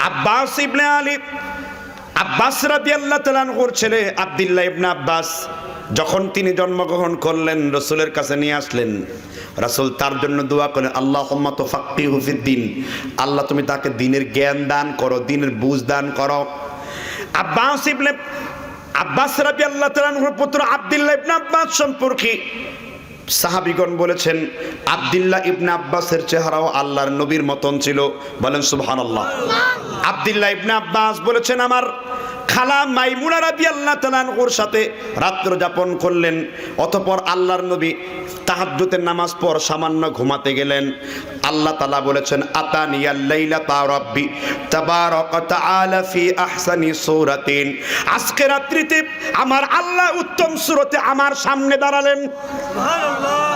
আব্বাস ইবনে আলী, আব্বাস রাদিয়াল্লাহু তাআলা আনহুর ছেলে আব্দুল্লাহ ইবনে আব্বাস যখন তিনি জন্মগ্রহণ করলেন, রাসূলের কাছে নিয়ে আসলেন। রাসূল তার জন্য দোয়া করেন, আল্লাহুম্মা তুফাক্কিহু ফিদ্দিন, আল্লাহ তুমি তাকে দ্বীনের জ্ঞান দান করো, দ্বীনের বুঝ দান করো। আব্বাস রাদিয়াল্লাহু তাআলা আনহুর পুত্র আব্দুল্লাহ ইবনে আব্বাস সম্পর্কে সাহাবীগণ বলেছেন, আব্দুল্লাহ ইবনে আব্বাসের চেহারাও আল্লাহর নবীর মতন ছিল। বলেন সুবহানাল্লাহ। আব্দুল্লাহ ইবনে আব্বাস বলেছেন, আমার খালা মাইমুনা রাদিয়াল্লাহু তাআলা আনহার সাথে রাত্রি যাপন করলেন। অতঃপর আল্লাহর নবী তাহাজ্জুদের নামাজ পর সামান্য ঘুমাতে গেলেন। আল্লাহ তাআলা বলেছেন, আতানিয়াল লাইলাতা রাব্বি তাবারাকা তাআলা ফি আহসানি সূরাতিন, আজকে রাত্রিতে আমার আল্লাহ উত্তম সূরতে আমার সামনে দাঁড়ালেন। সুবহানাল্লাহ।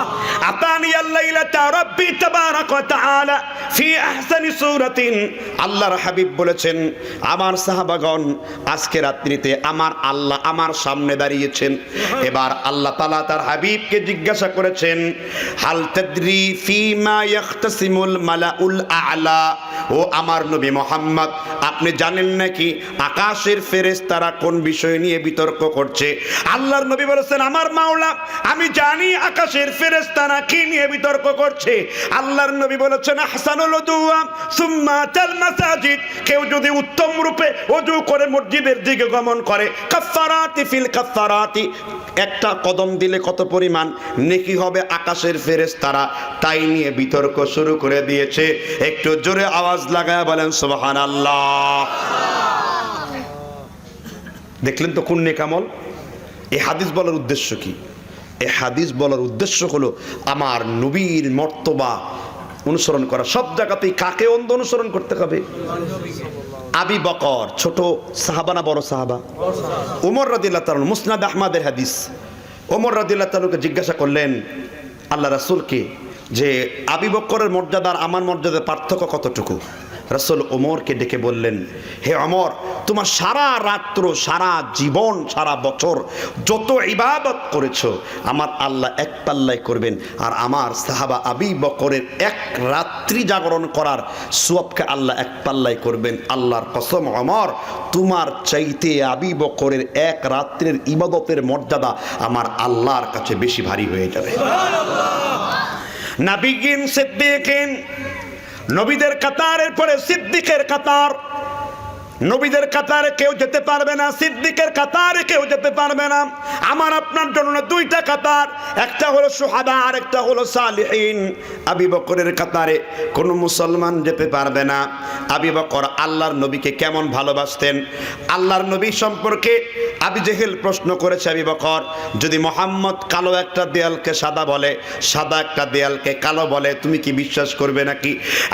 আতানিয়াল লাইলাতা রাব্বি তাবারাকা তাআলা ফি আহসানি সূরাতিন, আল্লাহর হাবিব বলেছেন, আমার সাহাবাগণ আজকে রাত্রিতে আমার আল্লাহ আমার সামনে দাঁড়িয়েছেন। এবার আল্লাহ তাআলা তার হাবিবকে জিজ্ঞাসা করেছেন, হাল তাদরি ফিমা ইয়াখতাসিমুল মালাউল আ'লা, ও আমার নবী মুহাম্মদ, আপনি জানেন নাকি আকাশের ফেরেশতারা কোন বিষয় নিয়ে বিতর্ক করছে? আল্লাহর নবী বলেছেন, আমার মাওলা আমি জানি আকাশের ফেরেশতারা কি নিয়ে বিতর্ক করছে। আল্লাহর নবী বলেছেন, আহসানুল উদুয়া সুম্মা তাল মাসাজিদ, কেউ যদি উত্তম রূপে ওযু করে মসজিদের দিকে গমন করে, কাফফারাতি ফিল কাফফারাতি, একটা কদম দিলে কত পরিমাণ নেকি হবে আকাশের ফেরেশতারা তাই নিয়ে বিতর্ক শুরু করে দিয়েছে। একটু জোরে আওয়াজ লাগায় বলেন সুবহানাল্লাহ। দেখলেন তো কোন নেকামল। এই হাদিস বলার উদ্দেশ্য কি? এই হাদিস বলার উদ্দেশ্য হলো আমার নবীর মর্তবা অনুসরণ করা। সব জায়গাতেই কাকে অনুসরণ করতে হবে? আবু বকর ছোট সাহাবা না বড় সাহাবা? ওমর রাদিয়াল্লাহু তাআলা, মুসনাদ আহমদের হাদিস। ওমর রাদিয়াল্লাহু তাআলাকে জিজ্ঞাসা করলেন আল্লাহ রাসূলকে যে আবু বকরের মর্যাদার আমার মর্যাদার পার্থক্য কতটুকু? রাসূল ওমরকে ডেকে বললেন, হে ওমর, তোমার সারা রাত্র, সারা জীবন, সারা বছর যত ইবাদত করেছো আমার আল্লাহ এক পাল্লায় করবেন, আর আমার সাহাবা আবু বকরের এক রাত্রি জাগরণ করার সওয়াবকে আল্লাহ এক পাল্লায় করবেন। আল্লাহর কসম ওমর, তোমার চাইতে আবু বকরের এক রাত্রির ইবাদতের মর্যাদা আমার আল্লাহর কাছে বেশি ভারী হয়ে যাবে। নবীগণ সিদ্দিকিন, নবীদের কাতারের পরে সিদ্দিকের কাতার। নবীদের কাতারে কেউ যেতে পারবে না, সিদ্দিকের কাতারে কেউ যেতে পারবে না। আমার আপনার জন্য দুইটা কাতার, একটা হলো শুহাদা আর একটা হলো সালিহিন। আবু বকরের কাতারে কোনো মুসলমান যেতে পারবে না। আবু বকর আল্লাহর নবীকে কেমন ভালোবাসতেন। আল্লাহর নবী সম্পর্কে আবু জেহেল প্রশ্ন করেছে, আবু বকর, যদি মুহাম্মদ কালো একটা দেয়ালকে সাদা বলে, সাদা একটা দেয়ালকে কালো বলে, তুমি কি বিশ্বাস করবে নাকি?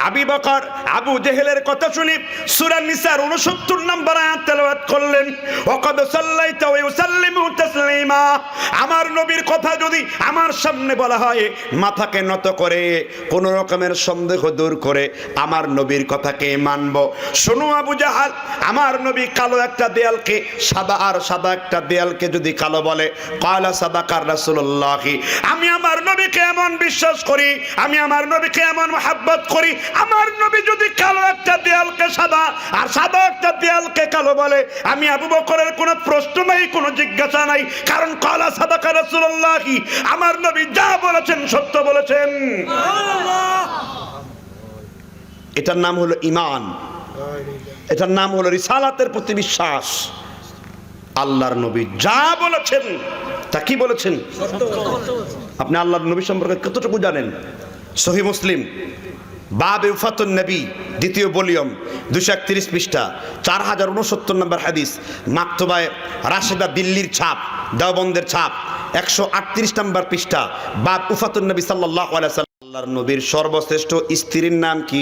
আবু বকর আবু জেহেলের কথা শুনে সূরা নিসার 69 নম্বর আয়াত তেলাওয়াত করলেন, ওয়াকাদ সাল্লাইতা ওয়া ইউসাল্লিমু তাসলিমা। আমার নবীর কথা যদি আমার সামনে বলা হয়, মাথাকে নত করে কোন রকমের সন্দেহ দূর করে আমার নবীর কথাকে মানব। শোনো আবু জাহাল, আমার নবী কালো একটা দেয়ালকে সাদা আর সাদা একটা দেয়ালকে যদি কালো বলে, ক্বালা সাদাকা রাসূলুল্লাহ, আমি আমার নবীকে এমন বিশ্বাস করি, আমি আমার নবীকে এমন মহব্বত করি, আমার নবী যদি কালো একটা দেয়ালকে সাদা আর সাদা একটা দেয়ালকে কালো বলে, আমি আবু বকরের কোনো প্রশ্ন নাই, কোনো জিজ্ঞাসা নাই, কারণ ক্বালা সাদাকা রাসূলুল্লাহ, আমার নবী যা বলেছেন সত্য বলেছেন। এটার নাম হলো ঈমান, এটার নাম হলো রিসালাতের প্রতি বিশ্বাস। আল্লাহর নবী যা বলেছেন তা কি বলেছেন? আপনি আল্লাহর নবী সম্পর্কে কতটুকু জানেন? সহিহ মুসলিম বাবে উফাতুন নবী, দ্বিতীয় ভলিউম, 231 পৃষ্ঠা, 4069 নম্বর হাদিস। মাকতুবায়ে রাশেদা দিল্লির ছাপ, দেওবন্দের ছাপ, 138 নম্বর পৃষ্ঠা, বাব উফাতুন নবী সাল্লাল্লাহু আলাইহি ওয়াসাল্লাম। আল্লাহর নবীর সর্বশ্রেষ্ঠ স্ত্রীর নাম কি?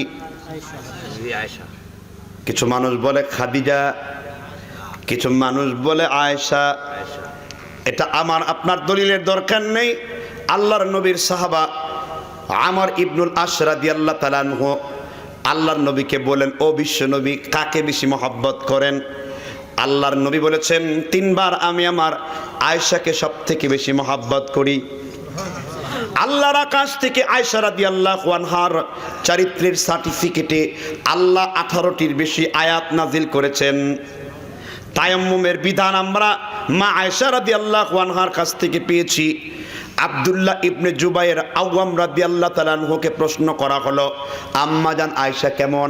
আয়েশা। কিছু মানুষ বলে খাদিজা, কিছু মানুষ বলে আয়েশা। এটা আমার আপনার দলিলের দরকার নেই। আল্লাহর নবীর সাহাবা আমর ইবনুল আস রাদিয়াল্লাহু তাআলা আনহু আল্লাহর নবীকে বলেন, ও বিশ্ব নবী, কাকে বেশি মহব্বত করেন? আল্লাহর নবী বলেছেন 3 বার, আমি আমার আয়েশাকে সবথেকে বেশি মহব্বত করি। আল্লাহর আকাশ থেকে আয়েশা রাদিয়াল্লাহু আনহার চরিত্রের সার্টিফিকেটে আল্লাহ 18টির বেশি আয়াত নাজিল করেছেন। তায়াম্মুমের বিধান আমরা মা আয়েশা রাদিয়াল্লাহু আনহার কাছ থেকে পেয়েছি। আব্দুল্লাহ ইবনে জুবাইর আওয়াম রাদিয়াল্লাহু তাআলা আনহুকে প্রশ্ন করা হলো, আম্মাজান আয়েশা কেমন?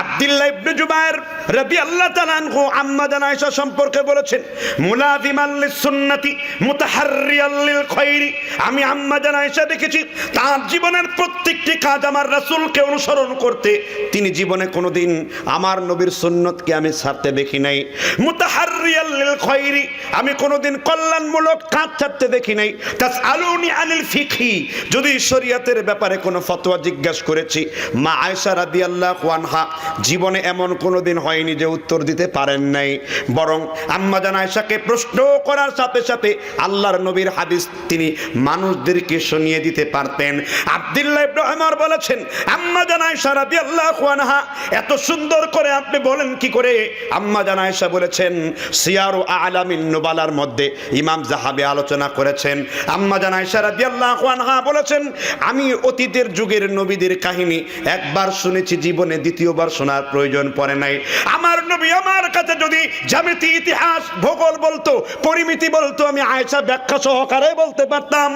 আব্দুল্লাহ ইবনে জুবাইর রাদিয়াল্লাহু তাআলা আনহু আম্মাজান আয়েশা সম্পর্কে বলেছেন, মুলাযিমান লিস-সুন্নতি মুতাহাররিয়াল লিল খায়রি। আমি আম্মাজান আয়েশা দেখেছি তার জীবনের প্রত্যেকটি কাজ আমার রাসূলকে অনুসরণ করতে। তিনি জীবনে কোনোদিন আমার নবীর সুন্নতকে আমি ছাড়তে দেখি নাই। মুতাহাররিয়াল লিল খায়রি, আমি কোনোদিন কল্যাণমূলক কাজ ছাড়তে দেখি নাই। তাসআলুনি আনিল ফিকহি, যদি শরীয়তের ব্যাপারে কোনো ফতোয়া জিজ্ঞাসা করেছি, মা আয়েশা রাদিয়াল্লাহু আনহা জীবনে এমন কোনোদিন হয়নি যে উত্তর দিতে পারেন নাই। বরং আম্মাজান আয়েশাকে প্রশ্ন করার সাথে সাথে আল্লাহর নবীর হাদিস তিনি মানুষদেরকে শুনিয়ে দিতে পারতেন। আব্দুল্লাহ ইবনে উমর বলেছেন, আম্মাজান আয়েশা রাদিয়াল্লাহু আনহা এত সুন্দর করে আপনি বলেন কি করে? আম্মাজান আয়েশা বলেছেন, সিয়ারু আলামিন নুবালার মধ্যে ইমাম যাহাবী আলোচনা করেছেন। আম্মাজান আয়েশা রাদিয়াল্লাহু আনহা বলেছেন, আমি অতীতের যুগের নবীদের কাহিনী একবার শুনেছি, জীবনে দ্বিতীয়বার শোনার প্রয়োজন পড়ে নাই। আমার নবী আমার কাছে যদি জ্যামিতি, ইতিহাস, ভূগোল বলতো, পরিমিতি বলতো, আমি আয়েশা ব্যাখ্যা সহকারে বলতে পারতাম।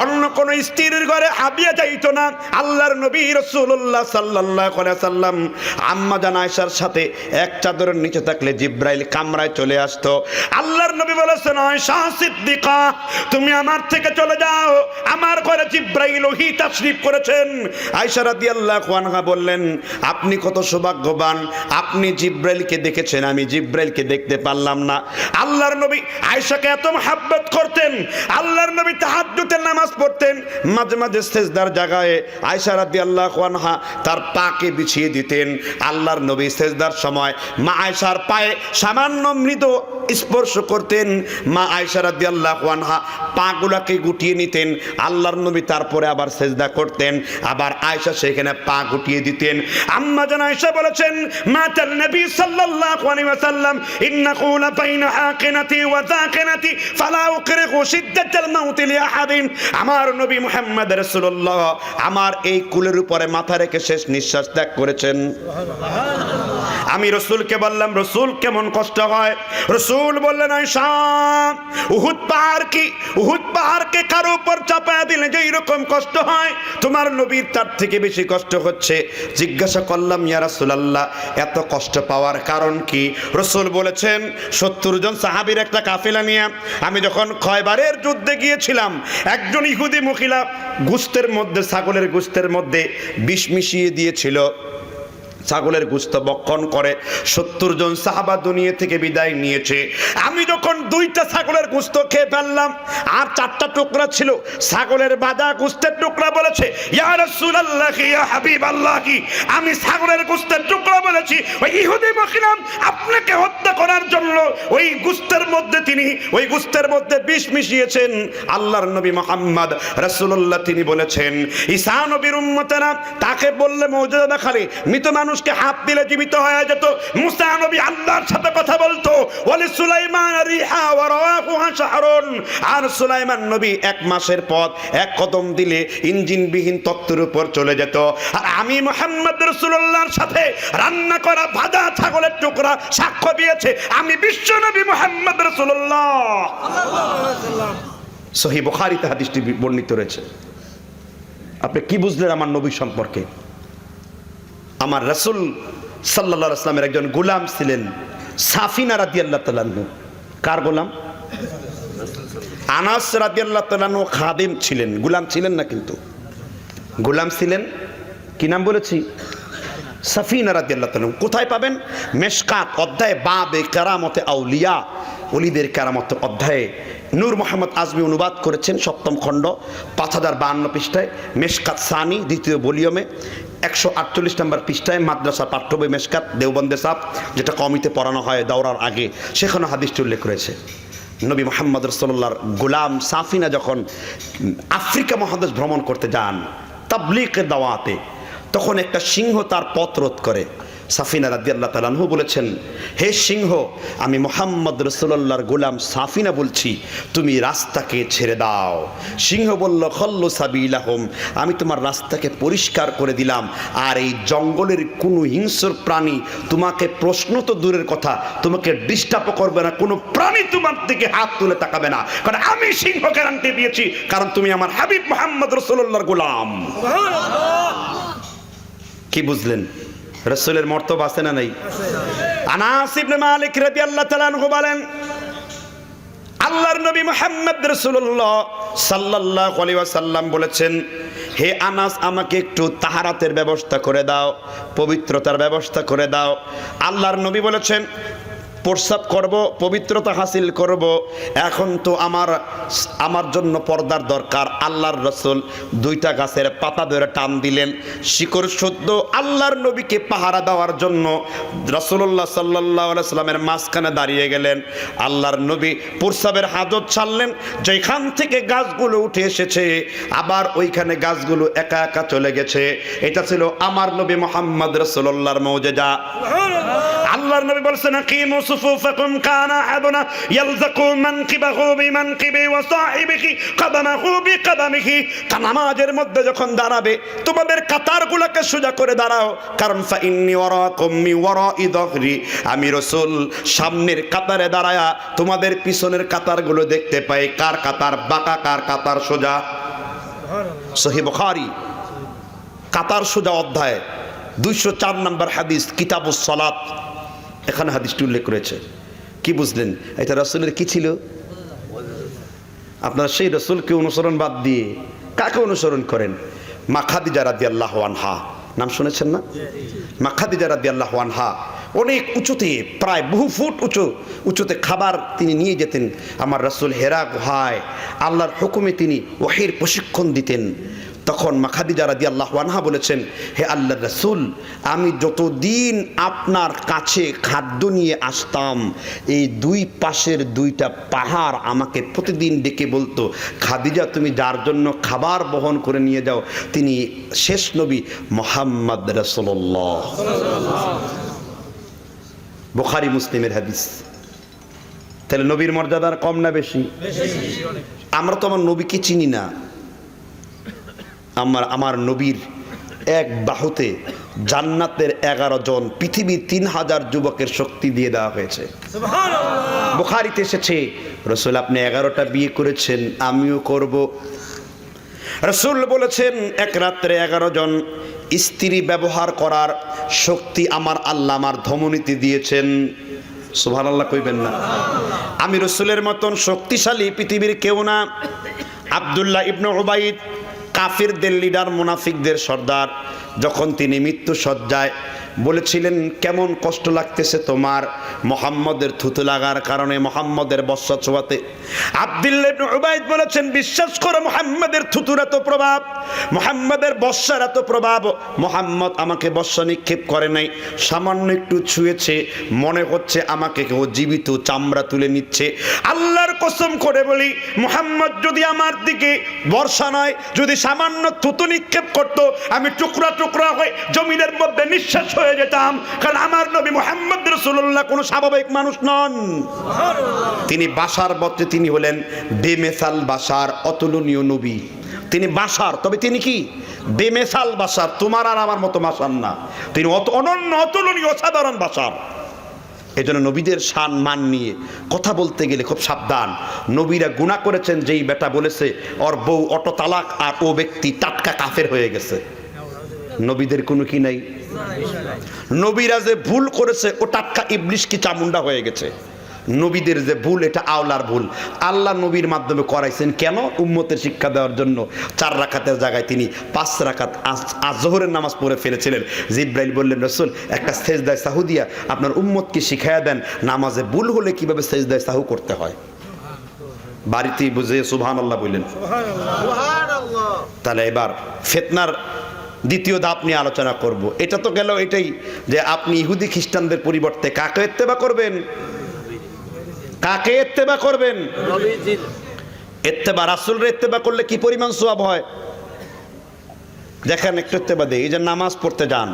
অন্য কোন স্ত্রীর ঘরে হাবিয়া যাইতো না। আল্লাহর নবী রাসূলুল্লাহ সাল্লাল্লাহু আলাইহি সাল্লাম আম্মাজান আয়েশার সাথে এক চাদরের নিচে থাকলে জিব্রাইল কামরায় চলে আসতো। আল্লাহর নবী বলেছেন, আয়েশা সিদ্দিকা, তুমি আমার থেকে চলে যাও, আমার ঘরে জিব্রাইল ওহী তাশরীফ করেছেন। আয়েশা রাদিয়াল্লাহু আনহা বললেন, আপনি কত সৌভাগ্যবান, আপনি জিব্রাইলকে দেখেছেন, আমি জিব্রাইলকে দেখতে পারলাম না। আল্লাহর নবী আয়েশাকে এত মহব্বত করতেন। আল্লাহর নবী তাহাজ্জুদের নামাজ পড়তেন, মাঝে মাঝে সিজদার জায়গায় আয়েশা রাদিয়াল্লাহু আনহা তার পাকে বিছিয়ে দিতেন। আল্লাহর নবী সিজদার সময় মা আয়েশার পায়ে সামান্য মৃদু স্পর্শ করতেন। মা আয়েশা রাদিয়াল্লাহু আনহা পাগুলাকে গুটিয়ে নিতেন। আল্লাহর নবী তারপরে আবার সিজদা করতেন, আবার আয়েশা সেখানে পা গুটিয়ে দিতেন। আম্মাজান আয়েশা বলেছেন, মাতান নবী সাল্লাল্লাহু আলাইহি ওয়াসাল্লাম ইন্নাহু লা বাইনা আকিনাতি ওয়া যাকিনাতি ফালা উকরিহু শিদ্দাতাল মাউত লিআহাদিন। আমার নবী মুহাম্মদ রাসূলুল্লাহ আমার এই কুলের উপরে মাথা রেখে শেষ নিঃশ্বাস ত্যাগ করেছেন। আমি রাসূলকে বললাম, রাসূল কেমন কষ্ট হয়? রাসূল বললেন, আয়েশা, উহুদ পাহাড়কে কারো উপর চাপায়া দিলে যে এরকম কষ্ট হয়, তোমার নবীর তার থেকে বেশি কষ্ট হচ্ছে। জিজ্ঞাসা করলাম, ইয়া রাসূলুল্লাহ, এত কষ্ট পাওয়ার কারণ কি? রাসূল বলেছেন, 70 জন সাহাবীর একটা কাফেলা নিয়ে আমি যখন খয়বারের যুদ্ধে গিয়েছিলাম, একজন ইহুদি মহিলা গোশতের মধ্যে, ছাগলের গোশতের মধ্যে বিষ মিশিয়ে দিয়েছিল। ছাগলের গোশত বক্ষণ করে 70 জন সাহাবা দুনিয়া থেকে বিদায় নিয়েছে। আমি যখন 2টা ছাগলের গোশত খেয়ে ফেললাম, আর 4টা টুকরা ছিল ছাগলের বাদা গোশতের টুকরা। বলেছে, ইয়া রাসূলুল্লাহ, ইয়া হাবিবাল্লাহ, আমি ছাগলের গোশতের টুকরা বলেছি। ওই ইহুদি মহিলা আপনাকে হত্যা করার জন্য ওই গোশতের মধ্যে বিষ মিশিয়েছেন। আল্লাহর নবী মুহাম্মদ রাসূলুল্লাহ তিনি বলেছেন, ঈসা নবীর উম্মতেরা তাকে বললে মুজিজা দেখালে মৃত মানুষকে হাত দিলে জীবিত হয়ে যেত। মুসা নবী আল্লাহর সাথে কথা বলতো। ওয়ালি সুলাইমান রিহা ওয়া রাওয়াহুহা শাহরুন। আর সুলাইমান নবী 1 মাসের পথ 1 কদম দিলে ইঞ্জিনবিহীন তত্ত্বের উপর চলে যেত। আর আমি মুহাম্মদ রাসূলুল্লাহর সাথে রান্না করা ভাজা ছাগলের টুকরা সাক্ষ্য দিয়েছে আমি বিশ্ব নবী মুহাম্মদ রাসূলুল্লাহ সাল্লাল্লাহু আলাইহি ওয়াসাল্লাম। সহিহ বুখারীতে হাদিসটি বর্ণিত রয়েছে। আপনি কি বুঝলেন আমার নবী সম্পর্কে? আমার রাসূল সাল্লাল্লাহু আলাইহি ওয়াসাল্লামের একজন গোলাম ছিলেন, সাফিনা রাদিয়াল্লাহু তাআলা আনহু। কার গোলাম? আনাস রাদিয়াল্লাহু তাআলা আনহু খাদিম ছিলেন, গোলাম ছিলেন না, কিন্তু গোলাম ছিলেন। কি নাম বলেছি? সাফিনা রাদিয়াল্লাহু তাআলা। কোথায় পাবেন? মেশকাত অধ্যায় বাবে কারামতে আউলিয়া, ওলিদের কারামত অধ্যায়ে নূর মোহাম্মদ আজমি অনুবাদ করেছেন 7ম খণ্ড 5052 পৃষ্ঠায়, মেশকাত সানি 2য় ভলিউমে 148 নম্বর পৃষ্ঠায়, মাদ্রাসা পাঠ্য বই মেশকাত দেওবন্দে সাপ, যেটা কমিতে পড়ানো হয় দাওরার আগে, সেখানে হাদিসটি উল্লেখ রয়েছে। নবী মুহাম্মদ রাসূলুল্লাহর গোলাম সাফিনা যখন আফ্রিকা মহাদেশ ভ্রমণ করতে যান তাবলীগের দাওয়াতে, তখন একটা সিংহ তার পথ রোধ করে। সাফিনা রাদিয়াল্লাহু তাআলা আনহু বলেছেন, হে সিংহ, আমি মুহাম্মদ রাসূলুল্লাহর গোলাম সাফিনা বলছি, তুমি রাস্তাকে ছেড়ে দাও। সিংহ বলল, খল্লু সাবিলাহুম, আমি তোমার রাস্তাকে পরিষ্কার করে দিলাম, আর এই জঙ্গলের কোনো হিংস্র প্রাণী তোমাকে প্রশ্ন তো দূরের কথা, তোমাকে ডিস্টার্ব করবে না, কোনো প্রাণী তোমার দিকে হাত তুলে তাকাবে না, কারণ আমি সিংহ গ্যারান্টি দিয়েছি, কারণ তুমি আমার হাবিব মুহাম্মদ রাসূলুল্লাহর গোলাম। কি বুঝলেন? রাসূলের মর্তবা আছে না নাই? আনাস ইবনে মালিক রাদিয়াল্লাহু তাআলা আনহু বলেন, আল্লাহর নবী মুহাম্মদ রাসূলুল্লাহ সাল্লাল্লাহু আলাইহি ওয়াসাল্লাম বলেছেন, হে আনাস, আমাকে একটু তাহারাতের ব্যবস্থা করে দাও, পবিত্রতার ব্যবস্থা করে দাও। আল্লাহর নবী বলেছেন, প্রস্রাব করব, পবিত্রতা হাসিল করব, এখন তো আমার জন্য পর্দার দরকার। আল্লাহর রাসূল দুইটা গাছের পাতা ধরে টান দিলেন, শিকড় শুদ্ধ আল্লাহর নবীকে পাহারা দেওয়ার জন্য রাসূলুল্লাহ সাল্লাল্লাহু আলাইহি সাল্লামের মাঝখানে দাঁড়িয়ে গেলেন। আল্লাহর নবী প্রস্রাবের হাজত ছাড়লেন, যেখান থেকে গাছগুলো উঠে এসেছে আবার ওইখানে গাছগুলো একা একা চলে গেছে। এটা ছিল আমার নবী মুহাম্মদ রাসূলুল্লাহর মুজিজা। আল্লাহর নবী বলেছেন, আকিমু সুফুফাকুম কানা আহাদুনা ইয়ালযাকু মানকিবাহু বিমানকিবি ওয়া সাহিবিহি কদমাহু বিকদমিহি। নামাজের মধ্যে যখন দাঁড়াবে তোমাদের কাতারগুলোকে সোজা করে দাঁড়াও, কারণ ফা ইন্নী ওয়ারাকুম মি ওয়ারাই যাহরি, আমি রাসূল সামনের কাতারে দাঁড়ায়া তোমাদের পিছনের কাতারগুলো দেখতে পাই, কার কাতার বাঁকা, কার কাতার সোজা। সহিহ বুখারী কাতার সোজা অধ্যায় 204 নম্বর হাদিস, কিতাবুস সালাত, এখানে হাদিসটি উল্লেখ করেছে। কি বুঝলেন? এটা রাসূলের কি ছিল? আপনারা সেই রাসূলকে অনুসরণ বাদ দিয়ে কাকে অনুসরণ করেন? মা খাদিজা রাদিয়াল্লাহু আনহা, নাম শুনেছেন না? মা খাদিজা রাদিয়াল্লাহু আনহা অনেক উঁচুতে, প্রায় বহু ফুট উঁচুতে খাবার তিনি নিয়ে যেতেন। আমার রাসূল হেরা গুহায় আল্লাহর হুকুমে তিনি ওহীর প্রশিক্ষণ দিতেন। তখন মা খাদিজা রাদিয়াল্লাহু আনহা বলেছেন, হে আল্লাহর রাসূল, আমি যতদিন আপনার কাছে খাদ্য নিয়ে আসতাম, এই দুই পাশের দুইটা পাহাড় আমাকে প্রতিদিন ডেকে বলতো, খাদিজা তুমি যার জন্য খাবার বহন করে নিয়ে যাও, তিনি শেষ নবী মুহাম্মদ রাসূলুল্লাহ। বুখারী মুসলিমের হাদিস। তাহলে নবীর মর্যাদার কম না বেশি? আমরা তো আমার নবীকে চিনি না। আমার নবীর এক বাহুতে জান্নাতের 11 জন, পৃথিবীর 3000 যুবকের শক্তি দিয়ে দেওয়া হয়েছে। বুখারীতে এসেছে, রাসূল আপনি 11টা বিয়ে করেছেন, আমিও করব। রাসূল বলেছেন, এক রাত্রে 11 জন স্ত্রী ব্যবহার করার শক্তি আমার আল্লাহ আমার ধমনীতে দিয়েছেন। সুবহানাল্লাহ কইবেন না? আমি রাসূলের মতন শক্তিশালী পৃথিবীর কেউ না। আব্দুল্লাহ ইবনে উবাইদ, কাফিরদের লিডার, মুনাফিকদের সর্দার, যখন তিনি মৃত্যু সজ্জায় বলেছিলেন, কেমন কষ্ট লাগতেছে তোমার মুহাম্মদের থুতু লাগার কারণে, মুহাম্মদের বর্ষা ছোঁয়াতে। আব্দুল্লাহ ইবনে উবাইদ বলেছেন, বিশ্বাস করো মুহাম্মদের থুতুর এত প্রভাব, মুহাম্মদের বর্ষার এত প্রভাব, মুহাম্মদ আমাকে বর্ষা নিক্ষেপ করে নাই, সামান্য একটু ছুঁয়েছে, মনে হচ্ছে আমাকে কেউ জীবিত চামড়া তুলে নিচ্ছে। আল্লাহর কসম করে বলি, মুহাম্মদ যদি আমার দিকে বর্ষা নয়, যদি সামান্য থুতু নিক্ষেপ করতো, আমি টুকরা টুকরা হয়ে জমিনের মধ্যে নিঃশ্বাস হয়ে যেতাম, কারণ আমার নবী মুহাম্মদ রাসূলুল্লাহ কোনো স্বাভাবিক মানুষ নন। তিনি বাশার বলতে তিনি হলেন বেমেসাল বাশার, অতুলনীয় নবী। তিনি বাশার, তবে তিনি কি বেমেসাল বাশার, তোমার আর আমার মতো বাশার না, তিনি অনন্য, অতুলনীয়, সাধারণ বাশার। এই জন্য নবীদের শান মান নিয়ে কথা বলতে গেলে খুব সাবধান। নবীরা গুনাহ করেছেন, যেই বেটা বলেছে ওর বউ অটো তালাক, আর ও ব্যক্তি টাটকা কাফের হয়ে গেছে। নবীদের কোনো কি নাই? নবীরা যে ভুল করেছে ও টাটকা ইবলিশ কি চামুন্ডা হয়ে গেছে। নবীদের যে ভুল, এটা আওলার ভুল, আল্লাহ নবীর মাধ্যমে করাইছেন। কেন? উম্মতের শিক্ষা দেওয়ার জন্য। 4 রাকাতের জায়গায় তিনি 5 রাকাত জোহরের নামাজ পড়ে ফেলেছিলেন। জিব্রাইল বললেন, রাসূল একটা সেজদায়ে সাহু দিয়া আপনার উম্মতকে শিখাইয়া দেন, নামাজে ভুল হলে কিভাবে সেজদায়ে সাহু করতে হয়। বাড়িতেই বুঝে সুবহানাল্লাহ বললেন। তাহলে এবার ফিতনার দ্বিতীয় ধাপ নিয়ে আলোচনা করব। এটা তো গেল এটাই যে আপনি ইহুদি খ্রিস্টানদের পরিবর্তে কাকে ইত্তেবা করবেন? কাকে ইত্তেবা করবেন? ইত্তেবা রাসূলরে ইত্তেবা করলে কি পরিমাণ সওয়াব হয় দেখেন। একটু ইত্তেবা দেই, এই যে নামাজ পড়তে যান,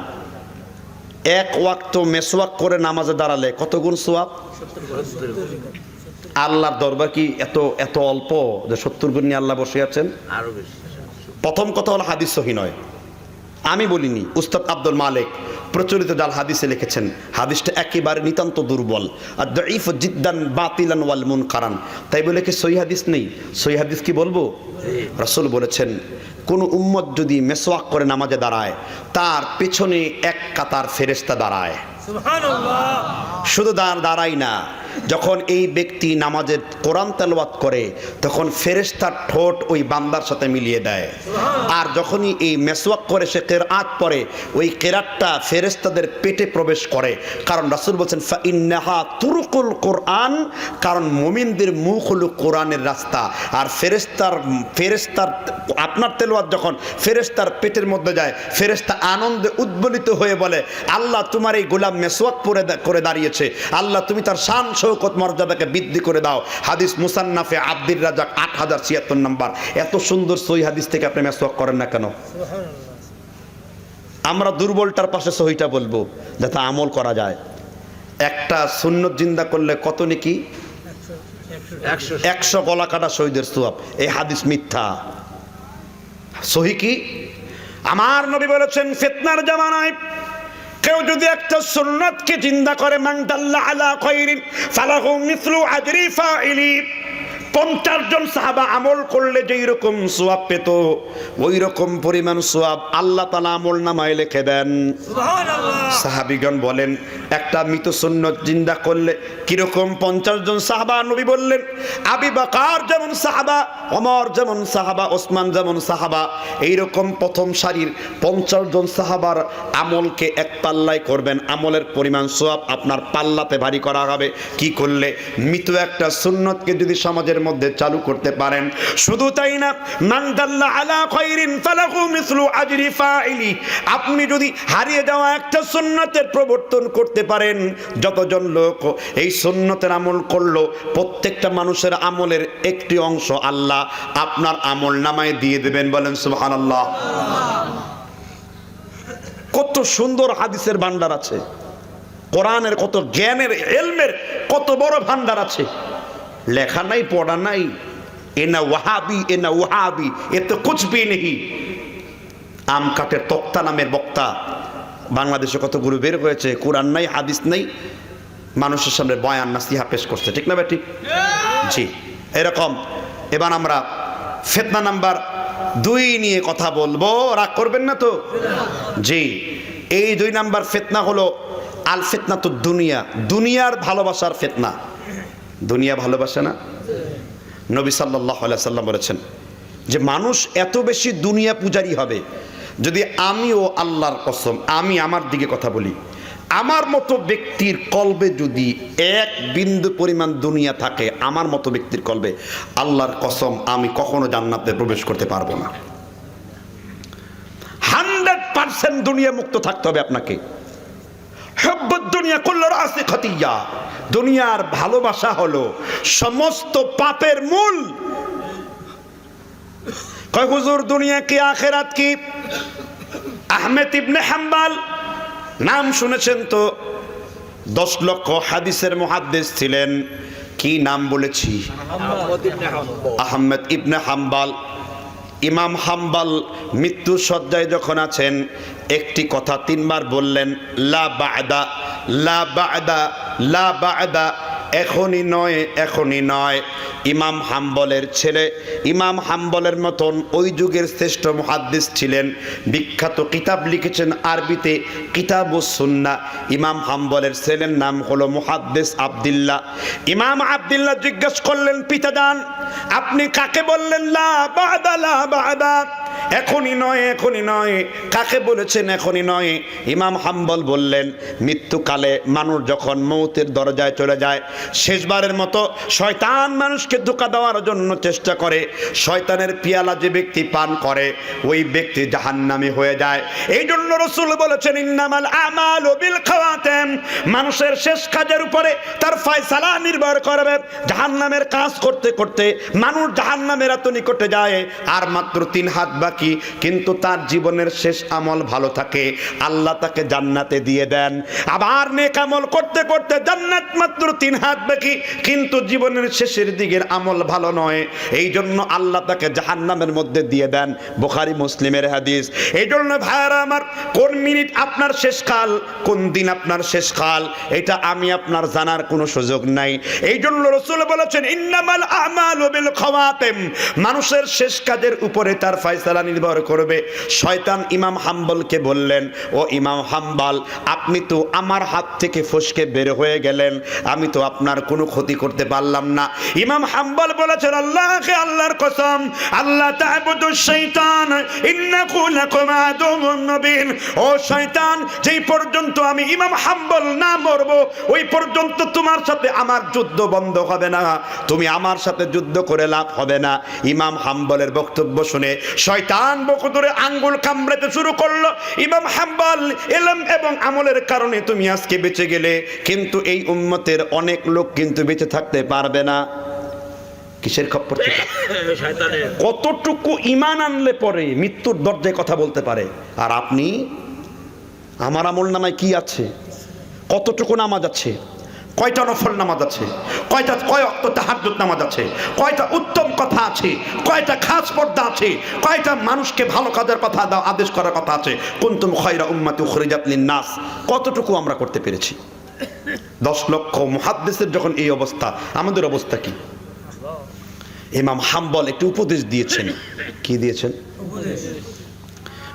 এক ওয়াক্ত মেসওয়াক করে নামাজে দাঁড়ালে কত গুণ সওয়াব? আল্লাহর দরবার কি এত এত অল্প যে 70 গুণ নিয়ে আল্লাহ বসে আছেন? আরো বেশি। প্রথম কথা হলো হাদিস সহিহ নয়, আমি বলিনি, উস্তাদ আব্দুল মালিক প্রচলিত জাল হাদিসে লিখেছেন হাদিসটা একেবারে নিতান্ত দুর্বল, আর দাঈফ জিদ্দান বাতিলান ওয়াল মুনকারান। তাই বলে কি সহিহ হাদিস নেই? সহিহ হাদিস কি বলবো? রাসূল বলেছেন কোন উম্মত যদি মেসওয়াক করে নামাজে দাঁড়ায় তার পেছনে এক কাতার ফেরেশতা দাঁড়ায়। সুবহানাল্লাহ। শুধু দাঁড়ায় না, যখন এই ব্যক্তি নামাজের কোরআন তেলাওয়াত করে তখন ফেরেশতার ঠোঁট ওই বান্দার সাথে মিলিয়ে দেয়। আর যখনই এই মেসওয়াক করে সে কিরাত পড়ে ওই কিরাতটা ফেরেশতাদের পেটে প্রবেশ করে। কারণ রাসূল বলেছেন ফা ইন্নাহা তুরুকুল কোরআন, কারণ মুমিনদের মুখ হলো কোরআনের রাস্তা। আর ফেরেশতার আপনার তেলাওয়াত যখন ফেরেশতার পেটের মধ্যে যায়, ফেরেশতা আনন্দে উদ্বেলিত হয়ে বলে আল্লাহ তোমার এই গোলাম মেসওয়াক করে দাঁড়িয়েছে, আল্লাহ তুমি তার শান শৌকত মর্যাদাকে বৃদ্ধি করে দাও। হাদিস মুসান্নাফে আব্দুর রাজ্জাক 8076 নম্বর। এত সুন্দর সহিহ হাদিস থেকে আপনি মেসওয়াক করেন না কেন? আমরা দুর্বলটার পাশে সহিটা বলবো যাতে আমল করা যায়। একটা সুন্নত জিন্দা করলে কত নেকি? 100 গলা কাটা শহীদের সওয়াব। এই হাদিস মিথ্যা। সহিহ কি? আমার নবী বলেছেন ফিতনার জামানায় কেউ যদি একটা সুন্নাতকে জিন্দা করে মান দাল্লা আলা খায়রিন ফালাহু মিসলু আজরি ফাইলি, 50 জন সাহাবা আমল করলে যেই রকম সওয়াব পেত ওই রকম পরিমাণ সওয়াব আল্লাহ তাআলা আমল নামায় লিখে দেন। সুবহানাল্লাহ। সাহাবীগণ বলেন একটা মৃত সুন্নাত জিন্দা করলে কি রকম? 50 জন সাহাবা। নবী বললেন আবু বকর যেমন সাহাবা, ওমর যেমন সাহাবা, ওসমান যেমন সাহাবা, এই রকম প্রথম সারির 50 জন সাহাবার আমলকে এক পাল্লায় করবেন। আমলের পরিমাণ সওয়াব আপনার পাল্লাতে ভারী করা হবে। কি করলে? মৃত একটা সুন্নতকে যদি সমাজের মধ্যে চালু করতে পারেন। শুধু তাই না, মান দাল্লা আলা খায়রিন ফালাহু মিসলু আজরি ফাইলি, আপনি যদি হারিয়ে যাওয়া একটা সুন্নতের প্রবর্তন করতে পারেন, যতজন লোক এই সুন্নতের আমল করলো প্রত্যেকটা মানুষের আমলের একটি অংশ আল্লাহ আপনার আমল নামায় দিয়ে দেবেন। বলেন সুবহানাল্লাহ। কত সুন্দর হাদিসের ভান্ডার আছে, কোরআনের কত জ্ঞানের ইলমের কত বড় ভান্ডার আছে। লেখা নাই, পড়া নাই, এনা ওয়াহাবি এনা ওয়াহাবি, এ তো কুছ ভি নেই। আম কাটের তক্তা নামের বক্তা বাংলাদেশে কতগুলো বের হয়েছে, কোরআন নাই, হাদিস নাই, মানুষের সামনে বয়ান নাসিহা পেশ করছে। ঠিক না বেটি? জি, এরকম। এবার আমরা ফিতনা নাম্বার 2 নিয়ে কথা বলবো, রাগ করবেন না তো? জি, এই 2 নাম্বার ফিতনা হলো আল ফিতনাতু দুনিয়া, দুনিয়ার ভালোবাসার ফিতনা। দুনিয়া ভালোবাসে না? নবী সাল্লাল্লাহু আলাইহি সাল্লাম বলেছেন যে মানুষ এত বেশি দুনিয়া পূজারী হবে, যদি আমিও আল্লাহর কসম আমি আমার দিকে কথা বলি, আমার মতো ব্যক্তির কলবে যদি 1 বিন্দু পরিমাণ দুনিয়া থাকে, আমার মতো ব্যক্তির কলবে, আল্লাহর কসম আমি কখনো জান্নাতে প্রবেশ করতে পারবো না। 100% দুনিয়া মুক্ত থাকতে হবে আপনাকে। হুব্বুদ দুনিয়া কুল্লু রাসি খাতিয়া, দুনিয়ার ভালোবাসা হলো সমস্ত পাপের মূল। কয় হুজুর দুনিয়া কি আখিরাত কি? আহমেদ ইবনে হাম্বল নাম শুনেছেন তো? 10 লক্ষ হাদিসের মুহাদ্দিস ছিলেন। কি নাম বলেছি? আহমেদ ইবনে হাম্বল। ইমাম হাম্বল মৃত্যু শয্যায় যখন আছেন একটি কথা 3 বার বললেন, লা বা'দা লা বা'দা লা বা'দা, এখনই নয়, এখনই নয়। ইমাম হাম্বলের ছেলে, ইমাম হাম্বলের মতন ওই যুগের শ্রেষ্ঠ মুহাদ্দিস ছিলেন, বিখ্যাত কিতাব লিখেছেন আরবিতে কিতাবুস সুন্নাহ। ইমাম হাম্বলের ছেলের নাম হলো মুহাদ্দিস আব্দুল্লাহ। ইমাম আব্দুল্লাহ জিজ্ঞেস করলেন, পিতাজান আপনি কাকে বললেন লা বা'দা লা বা'দা? এখনই নয়, এখনই নয়, কাকে বলেছেন এখনই নয়? ইমাম হাম্বল বললেন, মৃত্যুকালে মানুষ যখন মৌতের দরজায় চলে যায়, শেষবারের মতো শয়তান মানুষকে ধোঁকা দেওয়ার জন্য চেষ্টা করে, শয়তানের পিয়ালা যে ব্যক্তি পান করে ওই ব্যক্তি জাহান্নামী হয়ে যায়। এই জন্য রাসূল বলেছেন, ইন্নামাল আমালু বিল খাওয়াতিম, মানুষের শেষ কাজের উপরে তার ফয়সালা নির্ভর করবে। জাহান্নামের কাজ করতে করতে মানুষ জাহান্নামের এত নিকটে যায় আর মাত্র 3 হাত বাকি, কিন্তু তার জীবনের শেষ আমল ভালো থাকে, আল্লাহ তাকে জান্নাতে দিয়ে দেন। আবার নেক আমল করতে করতে জান্নাত মাত্র 3 হাত বাকি, কিন্তু জীবনের শেষের দিকের আমল ভালো নয়, এই জন্য আল্লাহ তাকে জাহান্নামের মধ্যে দিয়ে দেন। বুখারী মুসলিমের হাদিস। এই জন্য ভাইরা আমার, কোন মিনিট আপনার শেষকাল, কোন দিন আপনার শেষকাল, এটা আমি আপনার জানার কোনো সুযোগ নাই। এই জন্য রাসূল বলেছেন, ইন্নামাল আমালু বিল খাওয়াতিম, মানুষের শেষ কাজের উপরে তার ফয়সালা নির্ভর করবে। শয়তান ইমাম হাম্বলকে বললেন, ও ইমাম হাম্বল, আপনি তো আমার হাত থেকে ফসকে বের হয়ে গেলেন, আমি তো আপনার কোনো ক্ষতি করতে পারলাম না। ইমাম হাম্বল বলেছেন, আল্লাহকে আল্লাহর কসম, আল্লাহ তা'বুদু শাইতান ইন্নাহু লাকুম আদুউন মুবিন। ও শয়তান, যেই পর্যন্ত আমি ইমাম হাম্বল না মরব, ওই পর্যন্ত তোমার সাথে আমার যুদ্ধ বন্ধ হবে না, তুমি আমার সাথে যুদ্ধ করে লাভ হবে না। ইমাম হাম্বলের বক্তব্য শুনে শয়তান বকুদরে আঙ্গুল কামড়াতে শুরু করলো। ইমাম হাম্বল, ইলম এবং আমলের কারণে তুমি আজকে বেঁচে গেলে, কিন্তু এই উম্মতের অনেক লোক কিন্তু বেঁচে থাকতে পারবে না। কিসের খপ্পর থেকে? কতটুকু ঈমান আনলে পরে মৃত্যুর দরজায় কথা বলতে পারে। আর আপনি, আমার আমল নামায় কি আছে? কতটুকু নামাজ আছে? কয়টা নফল নামাজ আছে? কয় ওয়াক্ত তাহাজ্জুদ নামাজ আছে? কয়টা উত্তম কথা আছে? কয়টা খাস পর্দা আছে? কয়টা মানুষকে ভালো কাজের কথা আদেশ করার কথা আছে? কুনতুম খায়রা উম্মাতি উখরিজাত লিন-নাস। কতটুকু আমরা করতে পেরেছি? 10 লক্ষ মুহাদ্দিসের যখন এই অবস্থা, আমাদের অবস্থা কি? ইমাম হাম্বল একটি উপদেশ দিয়েছেন। কি দিয়েছেন?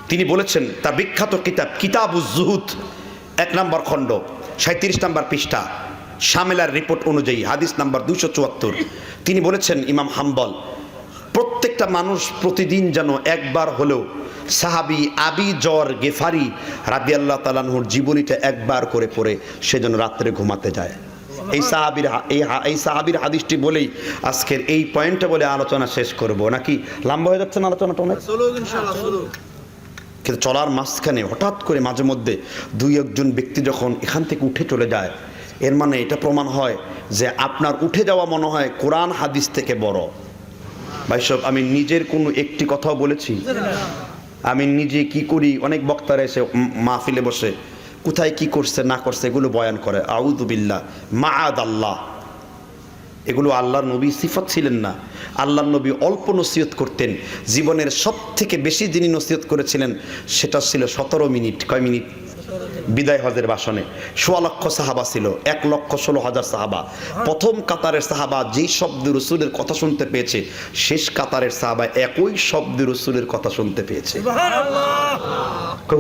তিনি বলেছেন, তার বিখ্যাত কিতাব কিতাবুজ জুহুদ 1 নম্বর খণ্ড 37 নম্বর পৃষ্ঠা, শামিলার রিপোর্ট অনুযায়ী হাদিস নাম্বার 274, তিনি বলেছেন, ইমাম হাম্বল, প্রত্যেকটা মানুষ প্রতিদিন যেন একবার হলেও সাহাবী আবি জর গেফারি রাদিয়াল্লাহু তাআলা আনহুর জীবনীটা একবার করে পড়ে সেজন্য রাত্রে ঘুমাতে যায়। এই সাহাবীর হাদিসটি বলেই আজকের এই পয়েন্টটা বলে আলোচনা শেষ করব, নাকি লম্বা হয়ে যাচ্ছে না আলোচনাটা অনেক? কিন্তু চলার মাঝখানে হঠাৎ করে মাঝে মধ্যে 2-1 ব্যক্তি যখন এখান থেকে উঠে চলে যায়, এর মানে এটা প্রমাণ হয় যে আপনার উঠে যাওয়া মনে হয় কোরআন হাদিস থেকে বড়। ভাই সব, আমি নিজের কোনো একটি কথাও বলেছি? আমি নিজে কি করি, অনেক বক্তারা এসে মাহফিলে বসে কোথায় কি করছে না করছে এগুলো বয়ান করে। আউযু বিল্লাহ, মাআদাল্লাহ। এগুলো আল্লাহর নবী সিফত ছিলেন না। আল্লাহর নবী অল্প নসিহত করতেন। জীবনের সব থেকে বেশি যিনি নসিহত করেছিলেন সেটা ছিল 17 মিনিট। কয় মিনিট? বিদায় হজের ভাষণে 1.25 লক্ষ সাহাবা ছিল, 1,16,000 সাহাবা। প্রথম কাতারের সাহাবা যেই শব্দ রসুলের কথা শুনতে পেয়েছে, শেষ কাতারের সাহাবা একই শব্দ রসুলের কথা শুনতে পেয়েছে।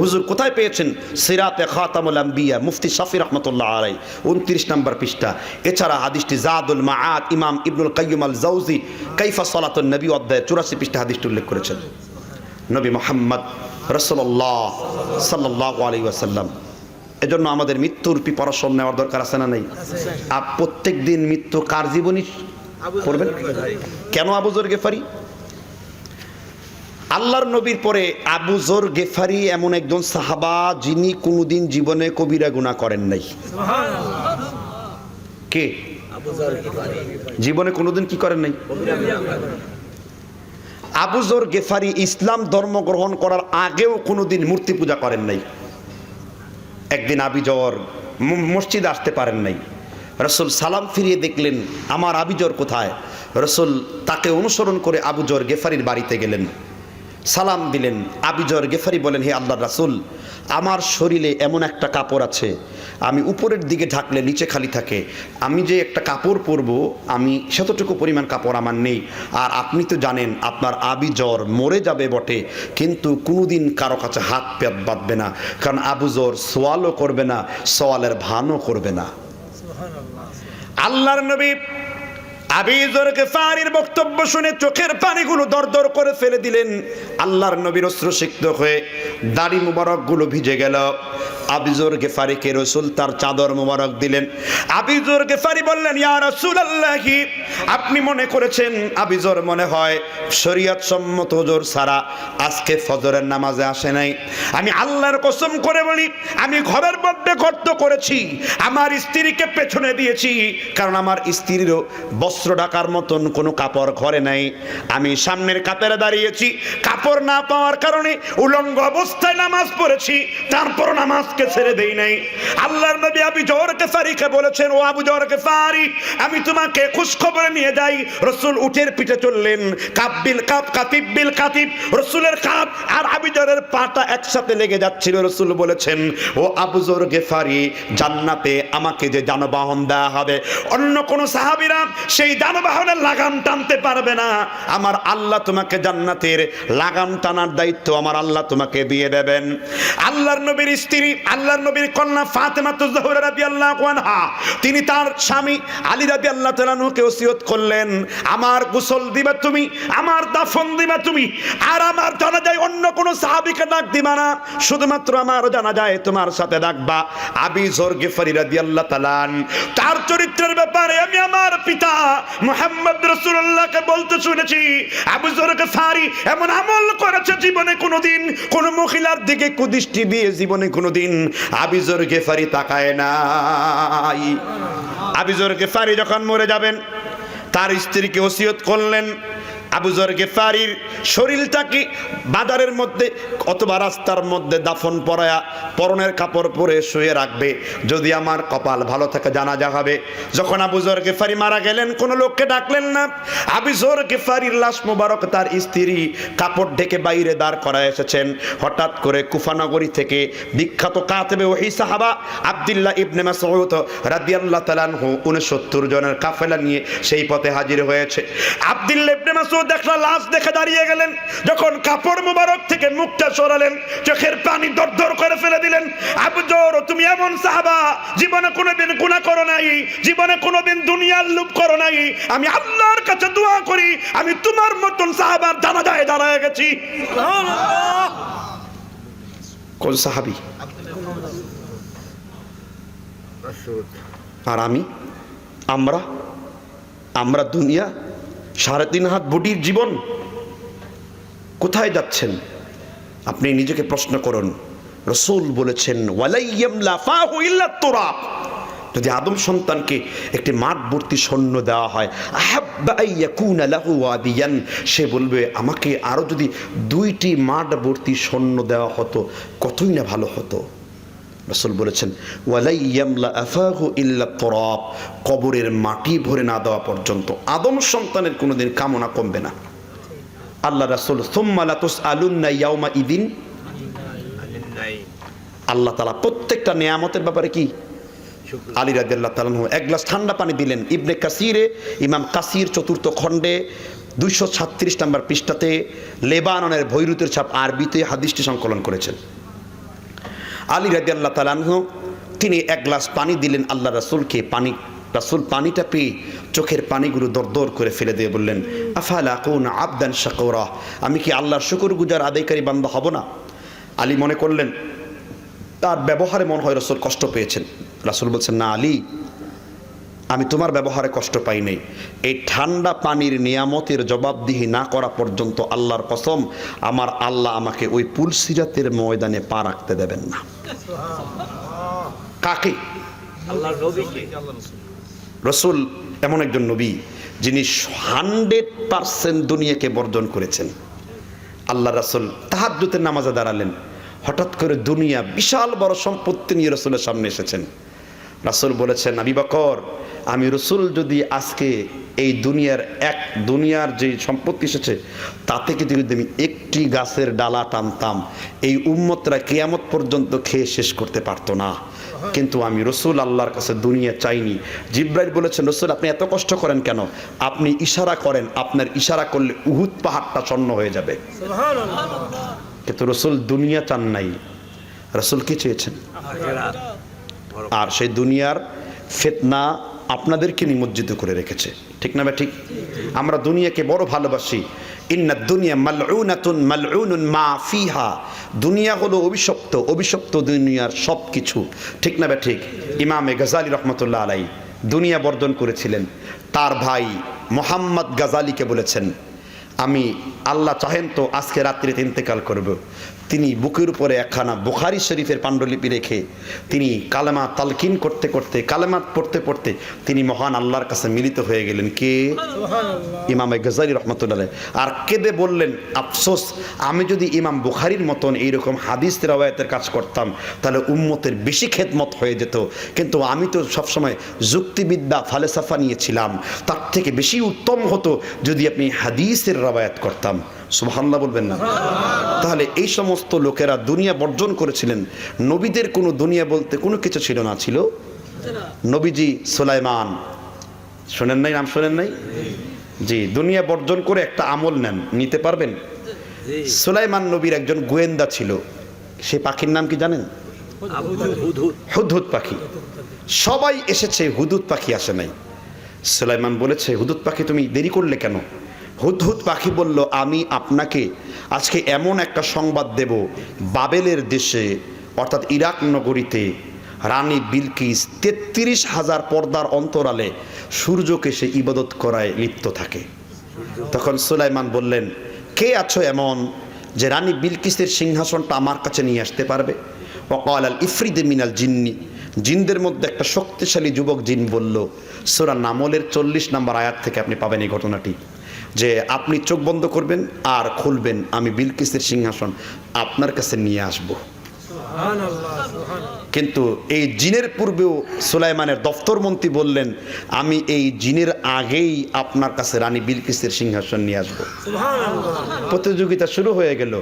হুজুর কোথায় পেয়েছেন? সিরাতে খাতামুল আম্বিয়া, মুফতি শাফি রহমতুল্লাহ আলাইহি 29 নম্বর পৃষ্ঠা। এছাড়া হাদিসটি জাদুল মাআদ, ইমাম ইবনুল কাইয়্যিম আল জাওজি কাইফা সালাতুন নবী অধ্যায় 84 পৃষ্ঠা হাদিসটি উল্লেখ করেছেন। নবী মুহাম্মদ রাসূলুল্লাহ সাল্লাল্লাহু আলাইহি ওয়াসাল্লাম। এজন্য আমাদের মৃত্যুর প্রিপারেশন নেওয়ার দরকার আছে না নাই? প্রত্যেক দিন মৃত্যু কার জীবনী পড়বেন? কেন আবু যর গেফারি? আল্লাহর নবীর পরে আবু যর গেফারি এমন একজন সাহাবা যিনি কোনোদিন জীবনে কবিরা গুনাহ করেন নাই। কে? জীবনে কোনোদিন কি করেন নাই? আবু যর গেফারি ইসলাম ধর্ম গ্রহণ করার আগেও কোনোদিন মূর্তি পূজা করেন নাই। একদিন আবি যর মসজিদে আসতে পারেন নাই। রাসূল সালাম ফিরিয়ে দেখলেন, আমার আবি যর কোথায়? রাসূল তাকে অনুসরণ করে আবু যর গেফারির বাড়িতে গেলেন, সালাম দিলেন। আবি যর গেফারি বলেন, হে আল্লাহর রাসূল, আমার শরীরে এমন একটা কাপড় আছে, আমি উপরের দিকে ঢাকলে নিচে খালি থাকে। আমি যে একটা কাপড় পরবো, আমি সেতটুকু পরিমাণ কাপড় আমার নেই। আর আপনি তো জানেন আপনার আবি যর মরে যাবে বটে, কিন্তু কোনোদিন কারো কাছে হাত পেট বাঁধবে না, কারণ আবু যর সোয়ালও করবে না, সোয়ালের ভানও করবে না। আল্লাহর নবী আবি যর গেফারির বক্তব্য শুনে চোখের পানিগুলো দরদর করে ফেলে দিলেন। আল্লাহর নবীর অশ্রুসিক্ত হয়ে দাড়ি মুবারকগুলো ভিজে গেল। আবি যর গেফারিকে রাসূল তার চাদর মুবারক দিলেন। আবি যর গেফারি বললেন, ইয়া রাসূলুল্লাহ, আপনি মনে করেছেন আবি যর মনে হয় শরীয়ত সম্মত ওজর ছাড়া আজকে ফজরের নামাজে আসে নাই। আমি আল্লাহর কসম করে বলি, আমি ঘরের মধ্যে গর্ত করেছি, আমার স্ত্রীকে পেছনে দিয়েছি, কারণ আমার স্ত্রীরও বছর বস্ত্র ঢাকার মতন কোনো কাপড় ঘরে নাই। আমি সামনের কাতারে দাঁড়িয়েছি, কাপড় না পাওয়ার কারণে উলঙ্গ অবস্থায় নামাজ পড়েছি, তারপর নামাজকে ছেড়ে দেই নাই। আল্লাহর নবী আবু যর গিফারিকে বলেছেন, ও আবু যর গিফারি, আমি তোমাকে খুশখবরে নিয়ে যাই। রাসূল উটের পিঠে চললেন, কাবিল কাব কাতিব বিল কাতিব, রাসূলের কাব আর আবু যরের পাটা একসাথে লেগে যাচ্ছিল। রাসূল বলেছেন, ও আবু যর গিফারি, জান্নাতে আমাকে যে যানবাহন দেওয়া হবে, অন্য কোন সাহাবীরা সেই যানবাহনের লাগাম টানতে পারবে না। আমার আল্লাহ তোমাকে জান্নাতের লাগাম টানার দায়িত্ব আমার আল্লাহ তোমাকে দিয়ে দেবেন। আল্লাহর নবীর স্ত্রী, আল্লাহর নবীর কন্যা ফাতেমাতুজ জোহরা রাদিয়াল্লাহু আনহা, তিনি তার স্বামী আলী রাদিয়াল্লাহু তাআলা আনহুকে ওসিয়ত করলেন, আমার গোসল দিবা তুমি, আমার দাফন দিবা তুমি, আর আমার জানাজায় অন্য কোন সাহাবীকে ডাক দিবা না, শুধুমাত্র আমার জানাজায় তোমার সাথে ডাকবা আবু যর গিফারি রাদিয়াল্লাহু তাআলা। তার চরিত্রের ব্যাপারে আমি আমার পিতা মুহাম্মদ রাসূলুল্লাহকে বলতে শুনেছি, আবু যর গিফারি এমন আমল করেছে জীবনে কোনোদিন কোন মহিলার দিকে কুদৃষ্টি দিয়ে জীবনে কোনোদিন আবু যর গিফারি তাকায় নাই। আবু যর গিফারি যখন মরে যাবেন, তার স্ত্রীকে ওসিয়ত করলেন, আবু যর গিফারির শরীরটাকে বাজারের মধ্যে অথবা রাস্তার মধ্যে দাফন পরায়া পরনের কাপড় পরে শুয়ে রাখবে, যদি আমার কপাল ভালো থাকে জানাজা হবে। যখন আবু যর গিফারি মারা গেলেন, কোনো লোককে ডাকলেন না। আবু যর গিফারির লাশ মোবারক তার স্ত্রী কাপড় ঢেকে বাইরে দাঁড় করায় এসেছেন। হঠাৎ করে কুফা নগরী থেকে বিখ্যাত কাতেবে ওহী সাহাবা আব্দুল্লাহ ইবনে মাসউদ রাদিয়াল্লাহু তাআলা আনহু 69 জনের কাফেলা নিয়ে সেই পথে হাজির হয়েছে। আব্দুল্লাহ ইবনে মাসউদ দেখলা লাশ দেখে দাঁড়িয়ে গেলেন, যখন কাপড় মোবারক থেকে মুখটা সরালেন, চোখের পানি দরদর করে ফেলে দিলেন। আবু যর, তুমি এমন সাহাবা, জীবনে কোনোদিন গুনাহ করো নাই, জীবনে কোনোদিন দুনিয়ার লোভ করো নাই, আমি আল্লাহর কাছে দোয়া করি আমি তোমার মতন সাহাবার জানাজায় দাঁড়ায় গেছি। সুবহানাল্লাহ। কোন সাহাবী? আর আমরা দুনিয়া 3.5 হাত বডির জীবন, কোথায় যাচ্ছেন? আপনি নিজেকে প্রশ্ন করুন। রাসূল বলেছেন, ওয়ালাইয়ামলা ফাহু ইল্লা তুরাব, যদি আদম সন্তানকে একটি মাঠ ভর্তি স্বর্ণ দেওয়া হয়, আহাব্বা আইয়াকুনা লাহু ওয়াদিয়ান, সে বলবে আমাকে আরো যদি 2টি মাঠ ভর্তি স্বর্ণ দেওয়া হতো কতই না ভালো হতো। রাসূল বলেছেন, ওয়ালাইয়ামলা আফাহু ইল্লা তুরাব, কবরের মাটি ভরে না দেওয়া পর্যন্ত আদম সন্তানের কোনোদিন কামনা কমবে না। আল্লাহ রাসূল সুম্মা লা তুসআলুন্না ইয়াউমা ইদিন, আল্লাহ তাআলা প্রত্যেকটা নিয়ামতের ব্যাপারে কি আলী রাদিয়াল্লাহু তাআলা আনহু 1 গ্লাস ঠান্ডা পানি দিলেন। ইবনে কাসিরে, ইমাম কাসির 4th খণ্ডে 236 নম্বর পৃষ্ঠাতে লেবাননের বৈরুতের ছাপ আরবিতে হাদিসটি সংকলন করেছেন। আলী রাদিয়াল্লাহু তাআলা আনহু তিনি 1 গ্লাস পানি দিলেন আল্লাহ রাসূলকে। রাসূল পানিটা পেয়ে চোখের পানিগুলো দরদর করে ফেলে দিয়ে বললেন, আফালা আকুনা আবদান শাকুরা, আমি কি আল্লাহর শুকরগুজার আদায়কারী বান্দা হব না? আলী মনে করলেন তার ব্যবহারে মনে হয় রাসূল কষ্ট পেয়েছেন। রাসূল বলছেন, না আলী, আমি তোমার ব্যবহারে কষ্ট পাই নাই, এই ঠান্ডা পানির নিয়ামতের জবাবদিহি না করা পর্যন্ত আল্লাহর কসম আমার আল্লাহ আমাকে ওই পুলসিরাতের ময়দানে পা রাখতে দেবেন না। কাকে? আল্লাহর নবীকে। রাসূল এমন একজন নবী যিনি 100% দুনিয়াকে বর্জন করেছেন। আল্লাহ রাসূল তাহাজ্জুদের নামাজে দাঁড়ালেন, হঠাৎ করে দুনিয়া বিশাল বড় সম্পত্তি নিয়ে রাসূলের সামনে এসেছেন। রাসূল বলেছেন, আবু বকর, আমি রাসূল যদি আজকে এই দুনিয়ার যে সম্পত্তি এসেছে তা থেকে যদি আমি একটি গাছের ডালা টানতাম, এই উম্মতরা কিয়ামত পর্যন্ত খেয়ে শেষ করতে পারতো না। কিন্তু আমি রাসূল আল্লাহর কাছে দুনিয়া চাইনি। জিবরাইল বলেছেন, রাসূল আপনি এত কষ্ট করেন কেন? আপনি ইশারা করেন, আপনার ইশারা করলে উহুদ পাহাড়টা স্বর্ণ হয়ে যাবে। সুবহানাল্লাহ। কিন্তু রাসূল দুনিয়া চান নাই, রাসূল কি চেয়েছেন? আর সেই দুনিয়ার ফিতনা আপনাদেরকে নিমজ্জিত করে রেখেছে, ঠিক না? ঠিক। আমরা দুনিয়াকে বড় ভালোবাসি। ইন্না দুনিয়া মালউনাতুন মালউনুন মা ফিহা, দুনিয়া হলো অভিশপ্ত, অভিশপ্ত দুনিয়ার সব কিছু, ঠিক না? ঠিক। ইমামে গাজালি রহমতুল্লাহ আলাই দুনিয়া বর্জন করেছিলেন। তার ভাই মোহাম্মদ গাজালিকে বলেছেন, আমি আল্লাহ চাহেন তো আজকে রাত্রিতে ইন্তেকাল করব, তিনি বুকের উপরে একখানা বুখারী শরীফের পাণ্ডুলিপি রেখে তিনি কালেমা তালকিন করতে করতে, কালেমা পড়তে পড়তে তিনি মহান আল্লাহর কাছে মিলিত হয়ে গেলেন। কে? ইমাম গজালি রহমতুল্লাহ। আর কেঁদে বললেন, আফসোস, আমি যদি ইমাম বুখারীর মতন এইরকম হাদিস রওয়ায়াতের কাজ করতাম তাহলে উম্মতের বেশি খেদমত হয়ে যেত, কিন্তু আমি তো সবসময় যুক্তিবিদ্যা ফালসাফা নিয়েছিলাম, তার থেকে বেশি উত্তম হতো যদি আপনি হাদিসের রওয়ায়াত করতাম। সুবহানাল্লাহ বলবেন না? তাহলে এই সমস্ত লোকেরা দুনিয়া বর্জন করেছিলেন। নবীদের কোনো দুনিয়া বলতে কোনো কিছু ছিল না, ছিল নবীজি সুলাইমান, শোনেন নাই? নাম শোনেন নাই? জি, দুনিয়া বর্জন করে একটা আমল নেন, নিতে পারবেন? সুলাইমান নবীর একজন গোয়েন্দা ছিল, সে পাখির নাম কি জানেন? হুদহুদ পাখি। সবাই এসেছে, হুদহুদ পাখি আসে নাই। সুলাইমান বলেছে, হুদহুদ পাখি তুমি দেরি করলে কেন? হুদহুদ পাখি বলল, আমি আপনাকে আজকে এমন একটা সংবাদ দেব, বাবেলের দেশে অর্থাৎ ইরাক নগরীতে রানী বিলকিস ৩৩,০০০ পর্দার অন্তরালে সূর্যকে সে ইবাদত করায় লিপ্ত থাকে। তখন সুলাইমান বললেন, কে আছো এমন যে রানী বিলকিসের সিংহাসনটা আমার কাছে নিয়ে আসতে পারবে? ওয়াকাল আল ইফরিদে মিনাল জিন্নি, জিনদের মধ্যে একটা শক্তিশালী যুবক জিন বলল। সূরা নামলের ৪০ নম্বর আয়াত থেকে আপনি পাবেন এই ঘটনাটি, যে আপনি চোখ বন্ধ করবেন আর খুলবেন, আমি বিলকিসের সিংহাসন আপনার কাছে নিয়ে আসব। কিন্তু এই জিনের পূর্বেও সুলাইমানের দফতর মন্ত্রী বললেন, আমি এই জিনের আগেই আপনার কাছে রানী বিলকিসের সিংহাসন নিয়ে আসব। প্রতিযোগিতা শুরু হয়ে গেল।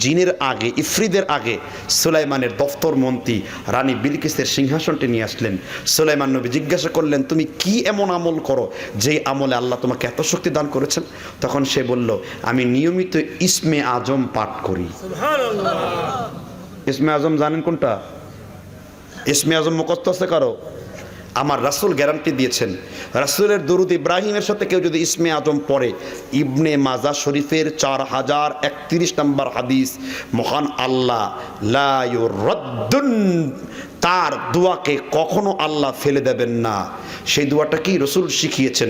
জিনের আগে, ইফরিদের আগে সুলাইমানের দফতর মন্ত্রী রানী বিলকিসের সিংহাসনটি নিয়ে আসলেন। সুলাইমান নবী জিজ্ঞাসা করলেন, তুমি কি এমন আমল করো যে আমলে আল্লাহ তোমাকে এত শক্তি দান করেছেন? তখন সে বলল, আমি নিয়মিত ইসমে আজম পাঠ করি। ইসমে আজম জানেন কোনটা? ইসমে আজম মুখস্থ আছে কারো? আমার রাসূল গ্যারান্টি দিয়েছেন, রাসূলের দরুদ ইব্রাহিমের সাথে কেউ যদি ইসমে আজম পড়ে, ইবনে মাজা শরীফের 4031 নম্বর হাদিস, মহান আল্লাহ লা ইউরাদ্দুন, তার দোয়াকে কখনো আল্লাহ ফেলে দেবেন না। সেই দোয়াটা কি রাসূল শিখিয়েছেন?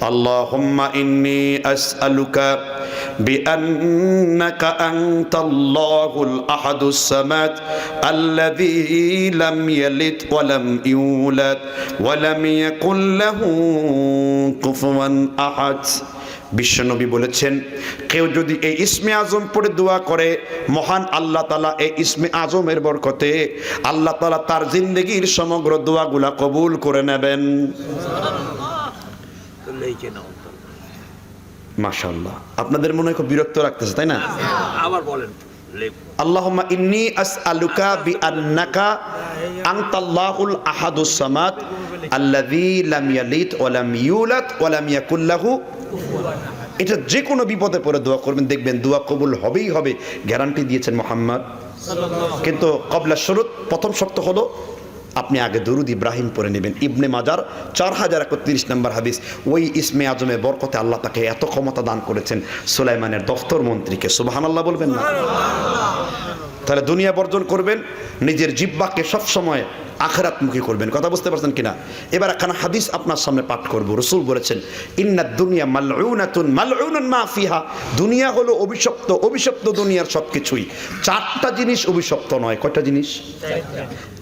আল্লাহুম্মা ইন্নী আসআলুকা বিআন্নাকা আনতাল্লাহুল আহাদুস সামাদ আল্লাযী লাম ইয়ালিদ ওয়া লাম ইউলাদ ওয়া লাম ইয়াকুল লাহু কুফুয়ান আহাদ। বিশ্বনবী বলেছেন, কেউ যদি এই ইসমে আজম পড়ে দোয়া করে, মহান আল্লাহ তাআলা এই ইসমে আজমের বরকতে আল্লাহ তাআলা তার জিন্দেগির সমগ্র দোয়াগুলা কবুল করে নেবেন। মাশাআল্লাহ। আপনাদের মনে হয় খুব বিরক্ত লাগতেছে, তাই না? আবার বলেন, আল্লাহুম্মা ইন্নী আসআলুকা বিআন্নাকা আনতাল্লাহুল আহাদুস সামাদ আল্লাযী লাম ইয়ালিদ ওয়া লাম ইউলাদ ওয়া লাম ইয়াকুল লাহু। এটা যে কোনো বিপদে পড়ে দোয়া করবেন, দেখবেন দোয়া কবুল হবেই হবে, গ্যারান্টি দিয়েছেন মুহাম্মদ। কিন্তু কবলা শুরুত, প্রথম শর্ত হলো আপনি আগে দরুদ ইব্রাহিম পড়ে নেবেন। ইবনে মাজার 4031 নম্বর হাদিস। ওই ইসমে আজমের বরকতে আল্লাহ তাকে এত ক্ষমতা দান করেছেন, সুলাইমানের দফতর মন্ত্রীকে। সুবহানাল্লাহ বলবেন না? তাহলে দুনিয়া বর্জন করবেন, নিজের জিহ্বাকে সবসময় আখিরাতমুখী করবেন। কথা বুঝতে পারছেন কিনা? এবার একখানা হাদিস আপনার সামনে পাঠ করব। রাসূল বলেছেন, ইন্নাদ দুনিয়া মালউনাতুন মালউনুন মা ফিহা, দুনিয়া হলো অভিশপ্ত, অভিশপ্ত দুনিয়ার সবকিছুই। 4টা জিনিস অভিশপ্ত নয়। কয়টা জিনিস?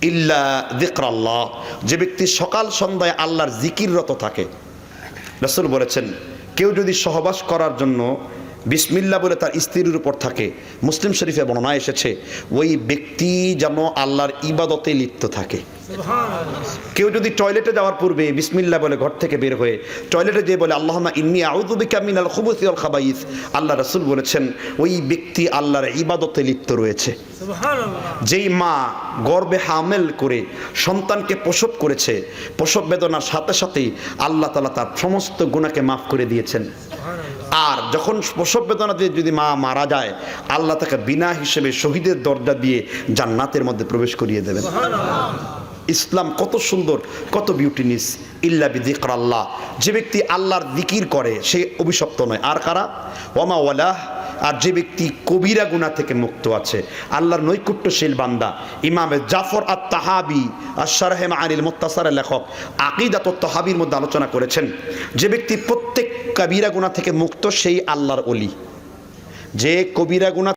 ইল্লা যিকরাল্লাহ, যে ব্যক্তি সকাল সন্ধ্যায় আল্লাহর জিকিররত থাকে। রাসূল বলেছেন, কেউ যদি সহবাস করার জন্য বিসমিল্লাহ বলে তার স্ত্রীর উপর থাকে, মুসলিম শরীফে বর্ণনা এসেছে, ওই ব্যক্তি যেন আল্লাহর ইবাদতে লিপ্ত থাকে। কেউ যদি টয়লেটে যাওয়ার পূর্বে বিসমিল্লাহ বলে ঘর থেকে বের হয়ে টয়লেটে যেয়ে বলে আল্লাহুম্মা ইন্নী আউযু বিকা মিনাল খুবুসি ওয়াল খাবাইস, আল্লাহ রাসূল বলেছেন ওই ব্যক্তি আল্লাহর ইবাদতে লিপ্ত রয়েছে। যেই মা গর্ভে হামেল করে সন্তানকে প্রসব করেছে, প্রসব বেদনার সাথে সাথেই আল্লাহ তাআলা তার সমস্ত গুনাহকে মাফ করে দিয়েছেন। আর যখন প্রসব বেদনা দিয়ে যদি মা মারা যায়, আল্লাহ তাকে বিনা হিসেবে শহীদের দরজা দিয়ে জান্নাতের মধ্যে প্রবেশ করিয়ে দেবেন। ইসলাম কত সুন্দর, কত বিউটিনিস। ইল্লা বিযিকরাল্লাহ, যে ব্যক্তি আল্লাহর জিকির করে সে অভিশপ্ত নয়। আর কারা? ওয়ামা ওয়ালাহ, আর যে ব্যক্তি কবিরা গুনাহ থেকে মুক্ত আছে, আল্লাহর নৈকট্যশীল বান্দা। ইমামে জাফর আত-তাহাবি আশ-শারহে মাআনিল মুত্তাসারের লেখক আকীদাতুত তাহাবির মধ্যে আলোচনা করেছেন, যে ব্যক্তি প্রত্যেক কবিরা গুনাহ থেকে মুক্ত সেই আল্লাহর ওলি। যে কবিরা গুনাহ